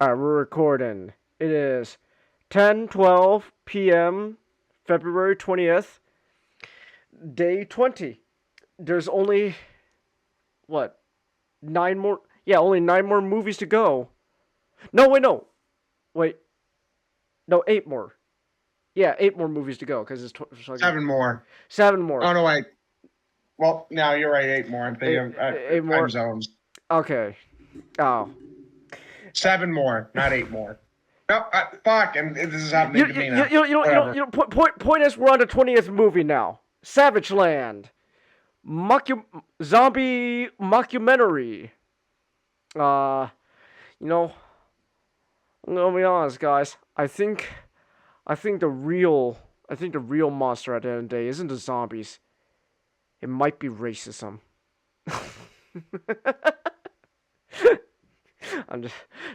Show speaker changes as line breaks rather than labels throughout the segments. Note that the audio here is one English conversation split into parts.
We're recording. It is 10:12 p.m. February 20th, day 20. There's only what? 9 more. Yeah, only 9 more movies to go. No, wait, no. Wait. No, 8 more. Yeah, 8 more movies to go cuz it's like
7 more.
7 more.
Oh, no, wait. Well, no, you're right. 8 more. I'm thinking of
8
time
more.
zones.
Okay. Oh.
7 more, not 8 more. No, fuck. And this is happening to me now.
Point is, we're on the 20th movie now. Savageland. Zombie mockumentary. Uh, you know, I'm gonna be honest, guys. I think the real monster at the end of the day isn't the zombies. It might be racism. I'm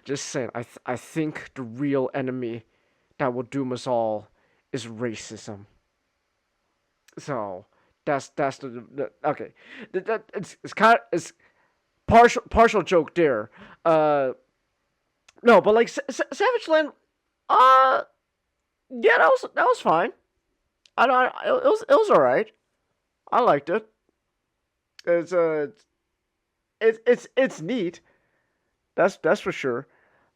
just saying. I think the real enemy that will doom us all is racism. So that's the okay. It's kind of it's partial joke there. No, but like Savage Land, uh, yeah, that was fine. I don't. It was all right. I liked it. It's it's neat. That's for sure.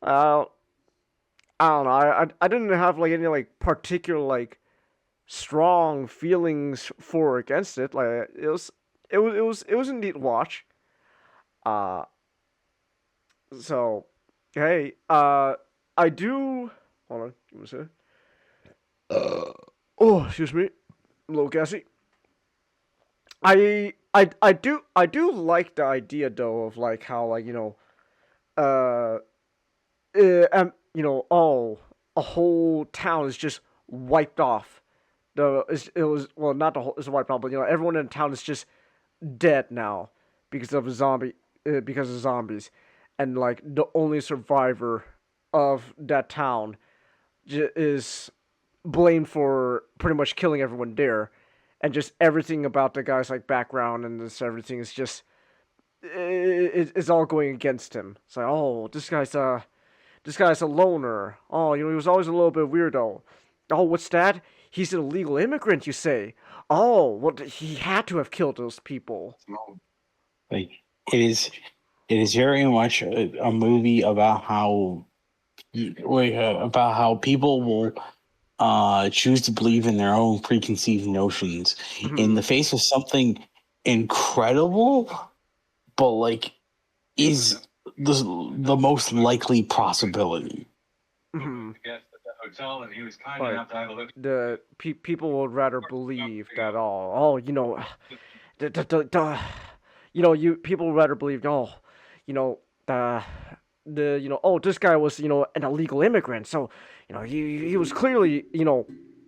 Uh, I don't know. I didn't have like any like particular like strong feelings for or against it. Like it was a neat watch. Uh, so hey, I do. Hold on, give me a second. Oh, excuse me, I'm a little gassy. I do like the idea though of like how like uh, oh, a whole town is just wiped off. It was well not the whole it's wiped off, but everyone in town is just dead now because of a zombie because of zombies, and like the only survivor of that town is blamed for pretty much killing everyone there, and just everything about the guy's like background and this everything is just it's all going against him. It's like, oh, this guy's a loner. Oh, he was always a little bit weirdo. Oh, what's that? He's an illegal immigrant, you say? Oh, well, he had to have killed those people.
Like it is very much a movie about how people will choose to believe in their own preconceived notions in
Hmm.
the face of something incredible, but like is the most likely possibility.
Hmm. Like the people would rather believe that you people would rather believe you know the oh, this guy was an illegal immigrant, so he was clearly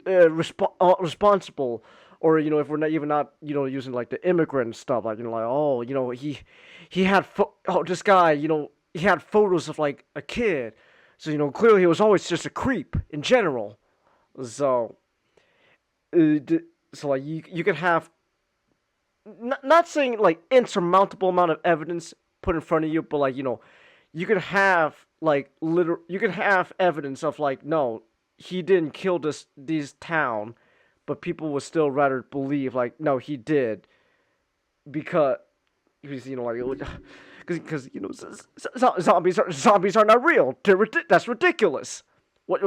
responsible, or if we're not even not using like the immigrant stuff, like like, oh, he had oh, this guy, he had photos of like a kid, so clearly he was always just a creep in general. So so like you could have not saying like insurmountable amount of evidence put in front of you, but like you could have like you could have evidence of like, no, he didn't kill this town, but people would still rather believe like, no, he did, because like because zombies are not real. That's ridiculous. What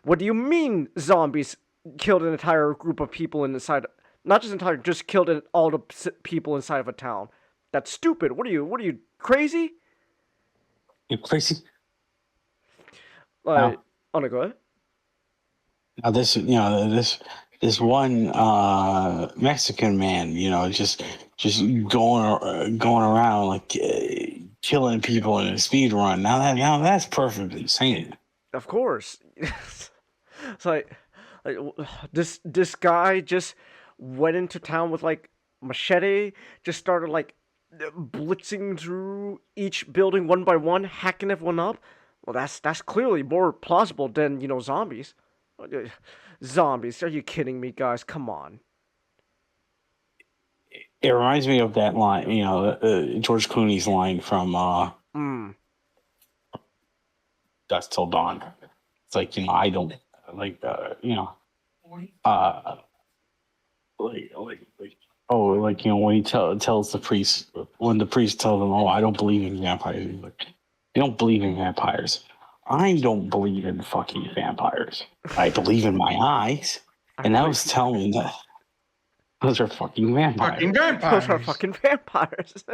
what do you mean zombies killed an entire group of people inside? Not just entire, just killed all the people inside of a town. That's stupid. What are you crazy?
You're crazy.
Like,
Now,
oh no, go ahead.
now this one Mexican man, just going around like killing people in a speed run. Now that's perfectly insane.
Of course. It's like this guy just went into town with like machete, just started like blitzing through each building one by one, hacking everyone up. Well, that's clearly more plausible than zombies. Zombies? Are you kidding me, guys? Come on.
It reminds me of that line, George Clooney's line from
Mm.
dusk till dawn. It's like, I don't like, uh, like, oh, like, when he tells the priest, when the priest tells him, oh, I don't believe in vampires. He's like, you don't believe in vampires. I don't believe in fucking vampires. I believe in my eyes. And that was telling me that those are fucking vampires.
Fucking
Those are
vampires.
fucking vampires.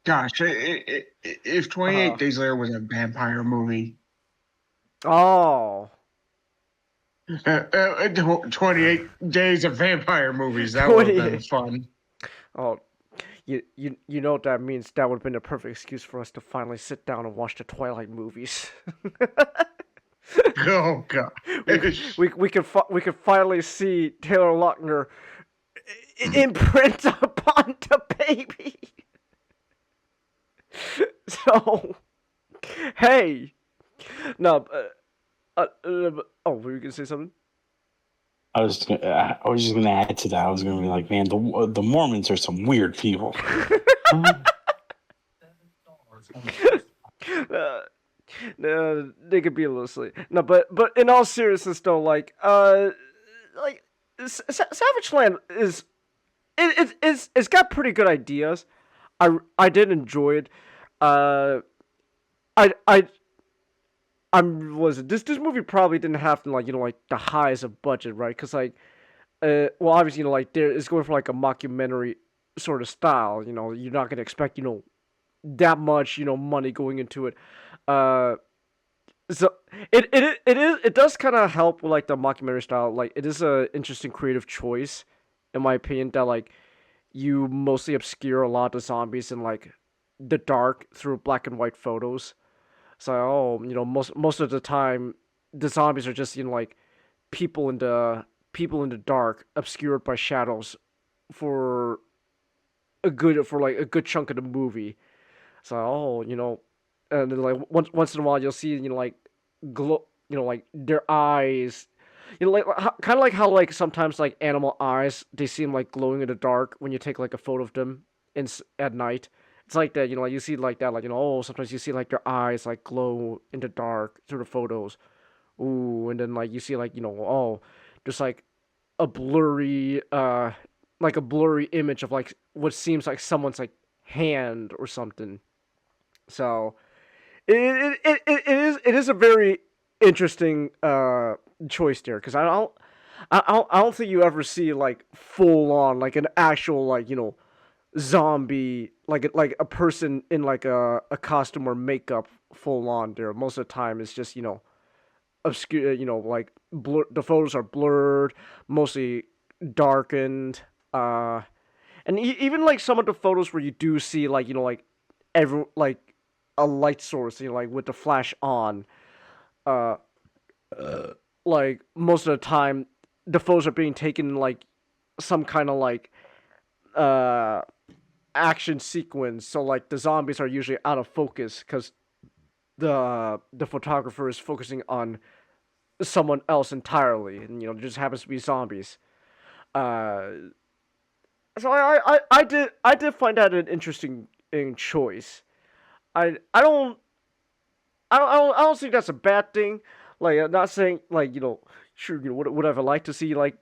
Gosh, if 28 Days Later was a vampire movie,
Oh.
28 Days of Vampire movies, that would have been
28.
fun.
Oh, you know what that means? That would have been a perfect excuse for us to finally sit down and watch the Twilight movies.
Oh, God.
we could finally see Taylor Lautner imprint upon the baby. So, hey, no, oh, were you gonna say something?
I was just gonna add to that. I was gonna be like, man, the Mormons are some weird people.
They could be a little silly. No, but in all seriousness, though, like Savageland it's got pretty good ideas. I did enjoy it. Uh, I was this movie probably didn't have like the highest of budget, right? Because well, obviously like there is going for like a mockumentary sort of style. You're not gonna expect that much money going into it. Uh, so it does kind of help with like the mockumentary style. Like it is a interesting creative choice, in my opinion. That like you mostly obscure a lot of the zombies in like the dark through black and white photos. So most of the time the zombies are just like people in the dark obscured by shadows for like a good chunk of the movie. So and then like once in a while you'll see like glow like their eyes like kind of like how like sometimes like animal eyes they seem like glowing in the dark when you take like a photo of them at night. It's like that, like you see like that, like oh sometimes you see like their eyes like glow in the dark through the photos. Ooh, and then like you see like oh just like a blurry image of like what seems like someone's like hand or something. So it is a very interesting choice there because I don't think you ever see like full on like an actual like zombie like a person in like a costume or makeup full on there. Most of the time it's just obscure, like the photos are blurred, mostly darkened, and even like some of the photos where you do see like like every like a light source, like with the flash on, uh, like most of the time the photos are being taken in, like some kind of like uh action sequence. So like the zombies are usually out of focus because the photographer is focusing on someone else entirely, and there just happens to be zombies. Uh, so I did find that an interesting choice. I don't think that's a bad thing. Like I'm not saying like sure would I ever like to see like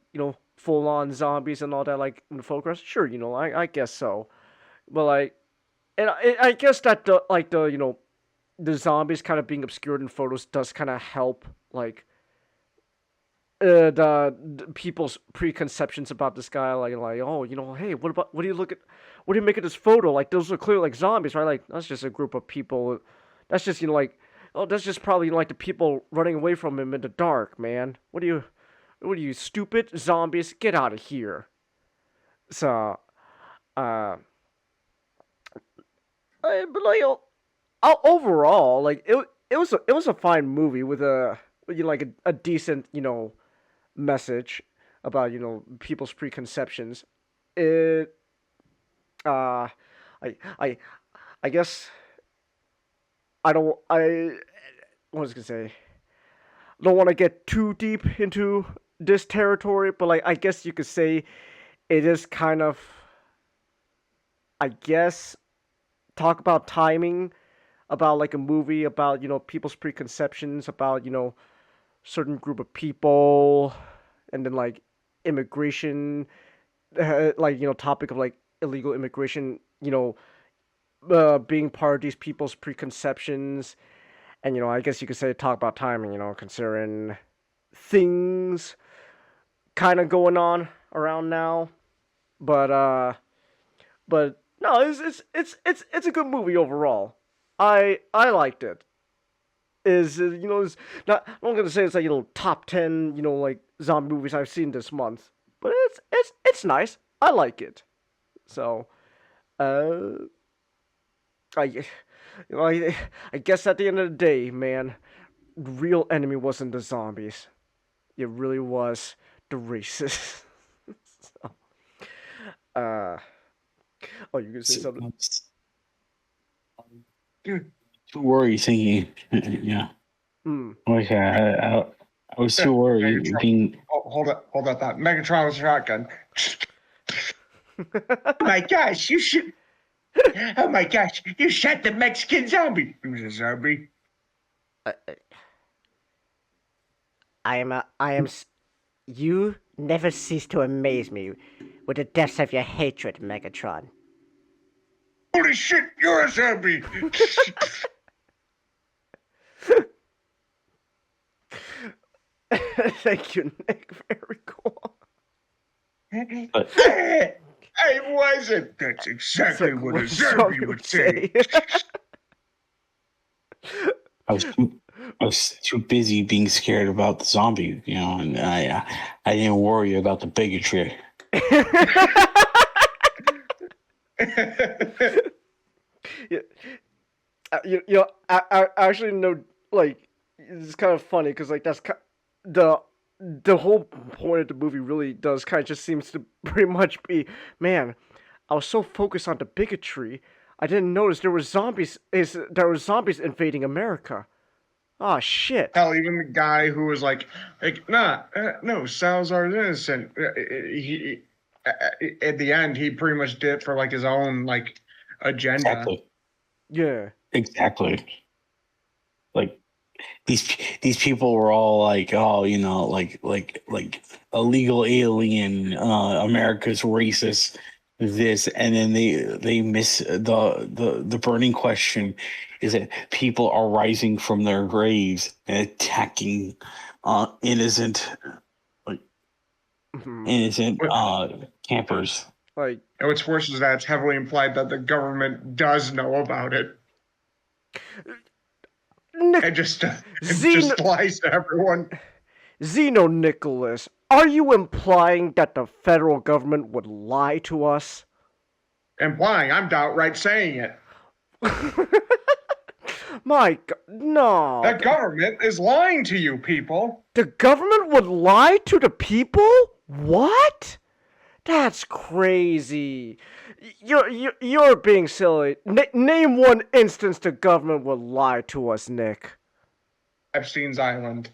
full on zombies and all that like in the photographs? Sure, I guess so. But like, and I guess that the zombies kind of being obscured in photos does kind of help like the people's preconceptions about this guy, like oh hey what do you look at what do you make of this photo, like those are clearly like zombies, right? Like that's just a group of people, that's just like oh that's just probably like the people running away from him in the dark, man. What are you stupid zombies, get out of here. So uh but like overall like it was a fine movie with like a decent message about people's preconceptions. It uh I I I guess I what was I gonna say, don't want to get too deep into this territory, but like I guess you could say it is kind of, I guess, talk about timing. about like a movie about people's preconceptions about certain group of people, and then like immigration, like topic of like illegal immigration, being part of these people's preconceptions, and I guess you could say talk about timing, considering things kind of going on around now, but no, it's a good movie overall. I liked it. It's not. I'm not gonna say it's like top 10 like zombie movies I've seen this month, but it's nice. I like it. So, uh, I guess at the end of the day, man, the real enemy wasn't the zombies. It really was the racists. So, uh, oh, you gonna say something?
Dude,
Too worried thinking. Yeah. Okay, I was too worried being.
hold up that Megatron with a shotgun. Oh my gosh, you shoot! Oh my gosh, you shot the Mexican zombie. Who's a zombie?
You never cease to amaze me with the depths of your hatred, Megatron.
Holy shit, you're a zombie!
Thank you, Nick. Very cool.
I wasn't. That's exactly what a zombie would say.
I was too busy being scared about the zombie, and I didn't worry about the bigotry.
I actually know, like, it's kind of funny because like that's the whole point of the movie really does kind of just seems to pretty much be, man, I was so focused on the bigotry, I didn't notice there were zombies. There were zombies invading America. Oh shit!
Hell, even the guy who was like nah, no, Salazar's innocent. He at the end, he pretty much did it for like his own like agenda.
Exactly.
Yeah.
Exactly. Like these people were all like, oh, like illegal alien, America's racist, this, and then they miss the burning question is that people are rising from their graves and attacking innocent campers.
Like,
and what's worse is that it's heavily implied that the government does know about it. And just lies to everyone.
Xeno Nicholas, are you implying that the federal government would lie to us?
Implying? I'm outright saying it.
My God, no.
The government is lying to you, people.
The government would lie to the people? What? That's crazy. You're being silly. Name one instance the government would lie to us, Nick.
Epstein's Island.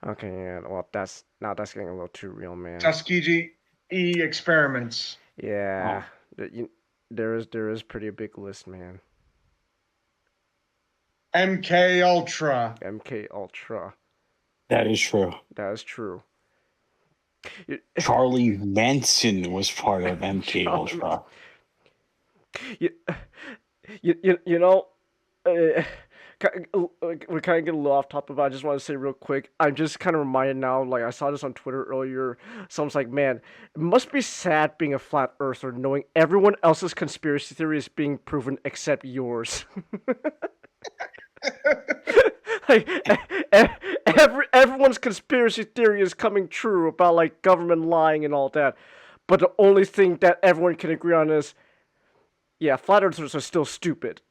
Okay, yeah. Well, that's getting a little too real, man.
Tuskegee experiments.
Yeah, there is pretty big list, man.
MK Ultra.
MK Ultra.
That is true.
That is true.
Charlie Manson was part of MK Ultra.
We're kind of getting a little off topic, but I just want to say real quick, I'm just kind of reminded now, like I saw this on Twitter earlier, someone's like, man, it must be sad being a flat earther knowing everyone else's conspiracy theory is being proven except yours. Like, everyone's conspiracy theory is coming true about like government lying and all that, but the only thing that everyone can agree on is, yeah, flat earthers are still stupid.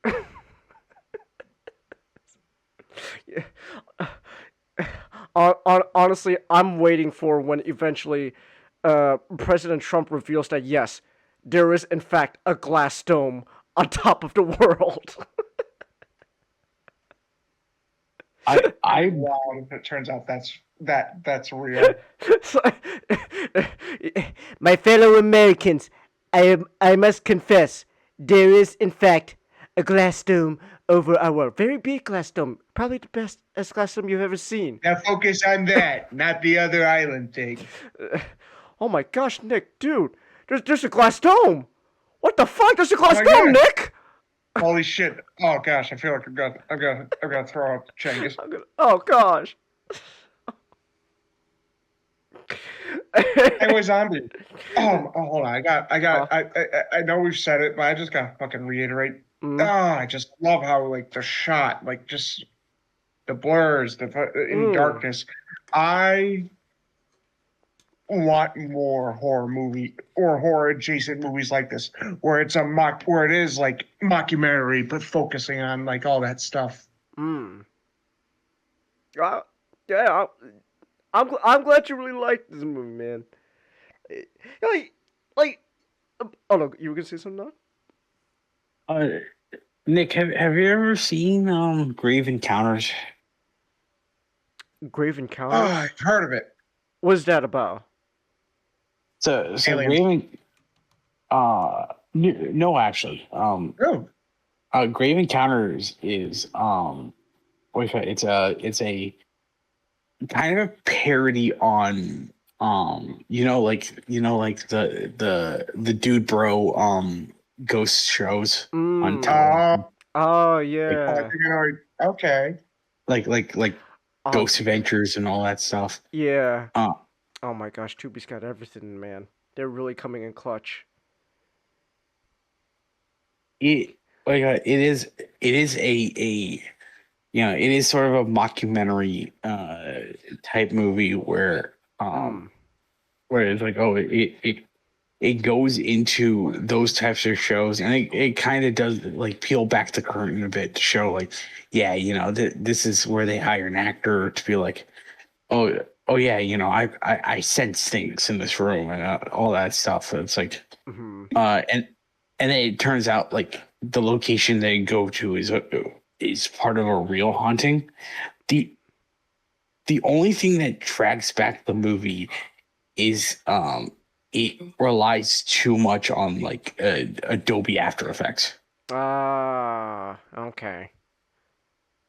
Yeah. Honestly, I'm waiting for when eventually President Trump reveals that yes, there is in fact a glass dome on top of the world.
Wow, it turns out that's real.
So, my fellow Americans, I must confess, there is in fact a glass dome over our world. Very big glass dome. Probably the best glass dome you've ever seen.
Now focus on that, not the other island thing.
Oh my gosh, Nick, dude, there's a glass dome. What the fuck? There's a glass
my
dome,
God.
Nick.
Holy shit! Oh gosh, I feel like I've got to throw up, Changus.
Oh gosh.
Hey, wait, zombie. Hold on. I know we've said it, but I just gotta fucking reiterate. I just love how like the shot, like just the blurs, in darkness. I want more horror movie or horror adjacent movies like this, where where it is like mockumentary, but focusing on like all that stuff.
Yeah, I'm glad you really liked this movie, man. Like, oh no, you were gonna say something now?
Nick, have you ever seen Grave Encounters?
Grave
Oh,
Encounters.
I've heard of it.
What's that about?
So
Aliens.
no, actually,
Oh,
Grave Encounters is it's a kind of a parody on the dude bro ghost shows on television,
Oh
I
yeah.
think I know. Okay.
like
Oh,
Ghost Adventures and all that stuff.
yeah.
Uh,
Oh my gosh, Tubi's got everything, man. They're really coming in clutch.
it it is it is sort of a mockumentary type movie where it's like, oh, it goes into those types of shows, and it kind of does like peel back the curtain a bit to show like, yeah, this is where they hire an actor to be like, oh yeah, I sense things in this room and all that stuff. It's like, and then it turns out like the location they go to is part of a real haunting. The only thing that tracks back the movie is it relies too much on like Adobe After Effects.
Ah, okay.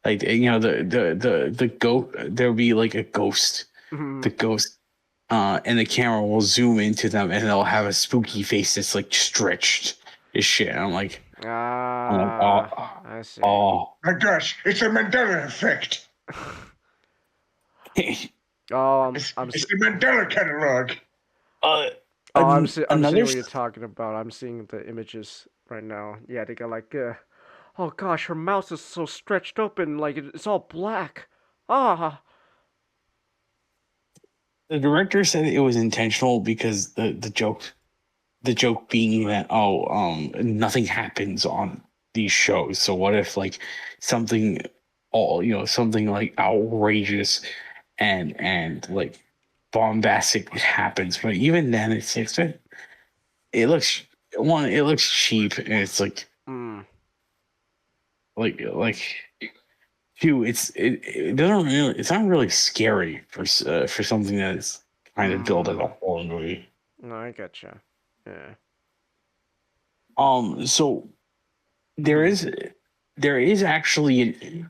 Like the ghost, there'll be like a ghost, the ghost, and the camera will zoom into them, and they'll have a spooky face that's like stretched as shit. And I'm like,
I see.
oh,
My gosh, it's a Mandela effect.
Oh,
It's the Mandela catalog.
I'm seeing
another
what you're talking about. I'm seeing the images right now. Yeah, they got like, oh gosh, her mouth is so stretched open, like it's all black. Ah,
the director said it was intentional because the joke being that nothing happens on these shows. So what if like something something like outrageous and like bombastic happens, but even then it looks it looks cheap, and it's like like two, it doesn't really, it's not really scary for something that is kind of billed as a horror movie.
no, I gotcha. Yeah.
So there is actually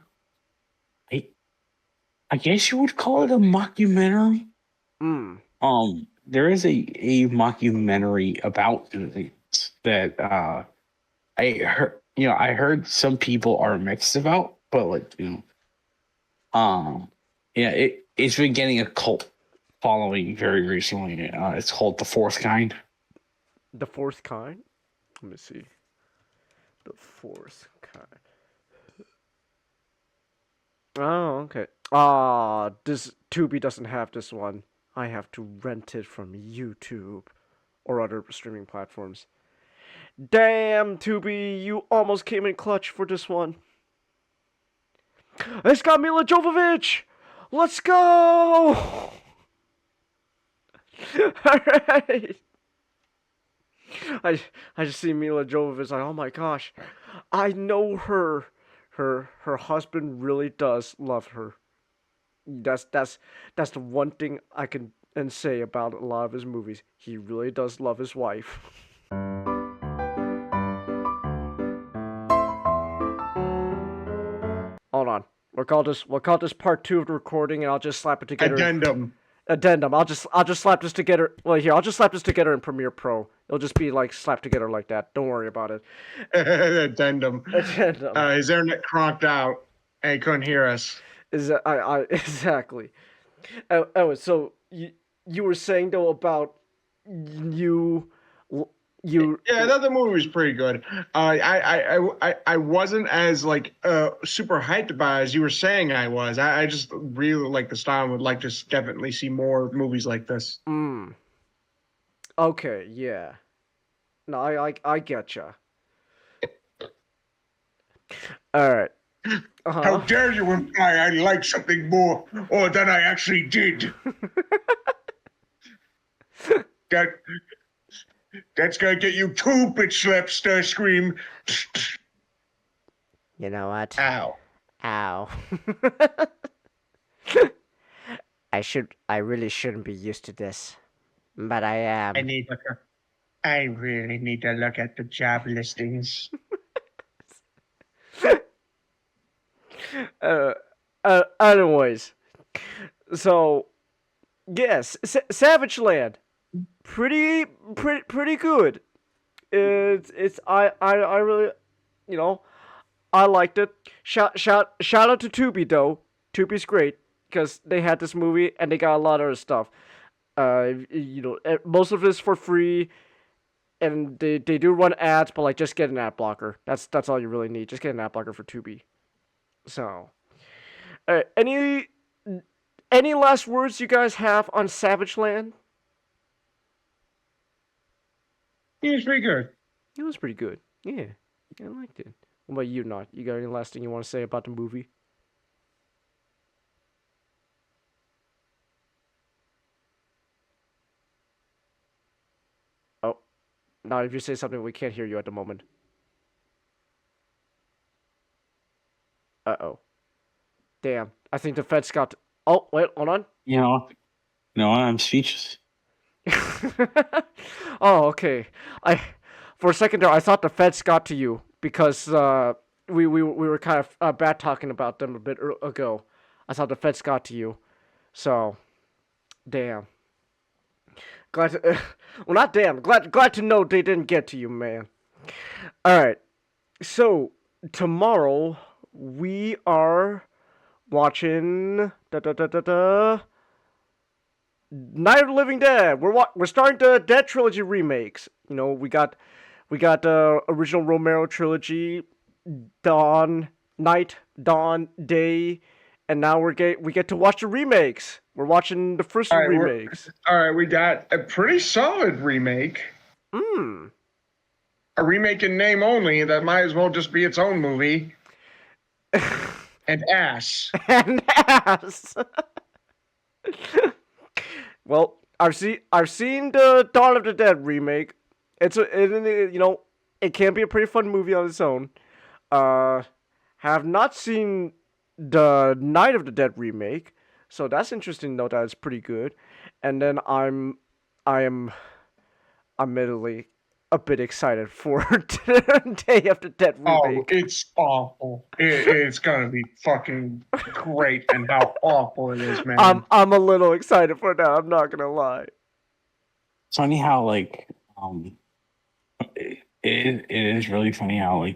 I guess you would call it a mockumentary. There is a mockumentary about this that I heard some people are mixed about, but like yeah, it's been getting a cult following very recently. It's called The Fourth Kind.
The fourth kind? Let me see. The fourth kind. Oh, okay. Ah, this Tubi doesn't have this one. I have to rent it from YouTube or other streaming platforms. Damn, Tubi, you almost came in clutch for this one. It's got Mila Jovovich! Let's go! Alright! I just see Mila Jovovich like, oh my gosh, I know her. Her husband really does love her. That's the one thing I can and say about a lot of his movies. He really does love his wife. We'll call this part 2 of the recording, and I'll just slap it together.
Addendum.
I'll just slap this together. Well, here, I'll just slap this together in Premiere Pro. It'll just be like slapped together like that. Don't worry about it.
Addendum.
Addendum.
His internet cronked out and he couldn't hear us.
Exactly. Oh, so you were saying though about you.
Yeah, I thought the movie was pretty good. I wasn't as like super hyped about it as you were saying I was. I just really like the style and would like to definitely see more movies like this.
Okay, yeah. No, I getcha. All right.
How dare you imply I like something more or than I actually did? That's gonna get you 2 bitch slaps to scream.
You know what?
Ow.
Ow. I really shouldn't be used to this. But I am.
I really need to look at the job listings.
Anyways, so yes, Savageland, pretty good. I really, I liked it. Shout out to Tubi though. Tubi's great because they had this movie and they got a lot of other stuff. Most of it is for free, and they do run ads, but like just get an ad blocker. That's all you really need. Just get an ad blocker for Tubi. So, any last words you guys have on Savageland?
It was pretty good.
It was pretty good. Yeah, I liked it. What about you, Not? You got any last thing you want to say about the movie? Oh, Not if you say something, we can't hear you at the moment. Uh-oh. Damn. I think the feds got... Oh, wait, hold on.
No, I'm speechless.
Oh, okay. For a second there, I thought the feds got to you because we were kind of bad talking about them a bit ago. I thought the feds got to you. So, damn. Glad to... well, not damn. Glad to know they didn't get to you, man. Alright. So, tomorrow... we are watching Night of the Living Dead. We're starting the Dead trilogy remakes. We got original Romero trilogy, Dawn, Night, Dawn, Day, and now we get to watch the remakes. We're watching the first remakes.
All right, we got a pretty solid remake. A remake in name only that might as well just be its own movie. And ass.
And ass. Well, I've seen the Dawn of the Dead remake. It can be a pretty fun movie on its own. Have not seen the Night of the Dead remake, so that's interesting to know that it's pretty good. And then I am admittedly a bit excited for Day of the Dead remake.
Oh, it's awful. It's gonna be fucking great, and how awful it is, man.
I'm a little excited for that. I'm not gonna lie.
It's funny how it is really funny how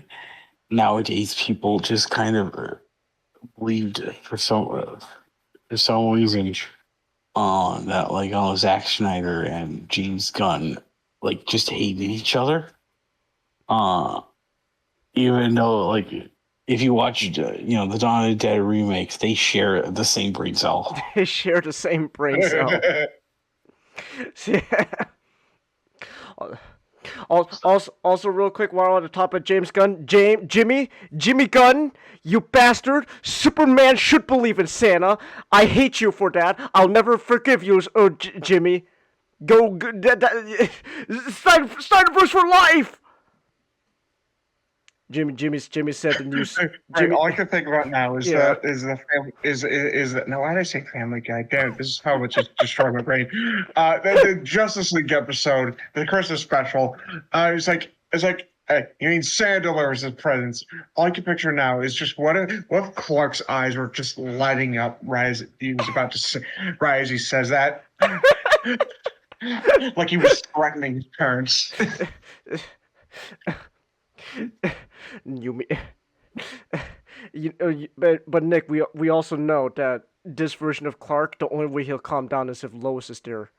nowadays people just kind of believed for some reason that Zack Snyder and James Gunn just hated each other. Even though if you watch the Dawn of the Dead remakes, they share the same brain cell.
They share the same brain cell. Yeah. Also, real quick, while on the top of James Gunn, Jimmy Gunn, you bastard! Superman should believe in Santa. I hate you for that. I'll never forgive you, Jimmy. Go, Snyderverse for life. Jimmy said the news.
All I can think about now is that no, why did I say Family Guy? Damn, this is how much it's destroyed my brain. The Justice League episode, the Christmas special. It's like Hey, you mean Santa delivers his presents. All I can picture now is just what if Clark's eyes were just lighting up right as he was about to say, right as he says that. Like he was threatening his parents.
You mean, but Nick, we also know that this version of Clark, the only way he'll calm down is if Lois is there.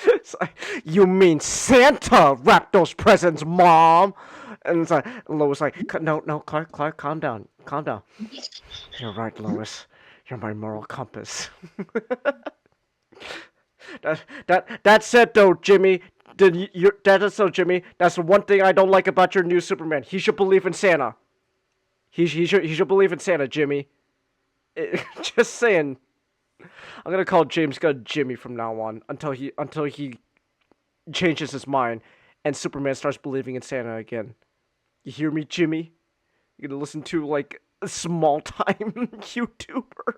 It's like, you mean Santa wrapped those presents, Mom? And it's like Lois, like, no, Clark, calm down. You're right, Lois. You're my moral compass. That's it, though, Jimmy. That is so, Jimmy. That's the one thing I don't like about your new Superman. He should believe in Santa. He should believe in Santa, Jimmy. Just saying. I'm gonna call James Gunn Jimmy from now on until he changes his mind and Superman starts believing in Santa again. You hear me, Jimmy? You're gonna listen to like a small time YouTuber.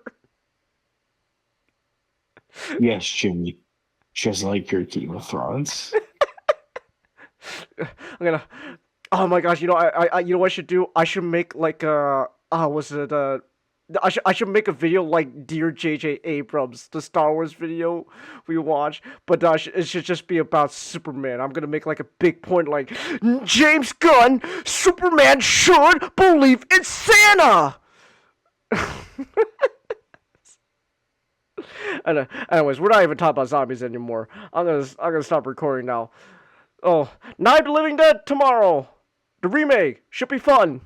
Yes, Jimmy. Just like your Game of Thrones.
I'm gonna. Oh my gosh! You know, you know what I should do? I should make like was it I should make a video like Dear J.J. Abrams, the Star Wars video we watched, but it should just be about Superman. I'm gonna make like a big point like, James Gunn, Superman should believe in Santa! Anyways, we're not even talking about zombies anymore. I'm gonna stop recording now. Oh, Night of the Living Dead tomorrow! The remake should be fun!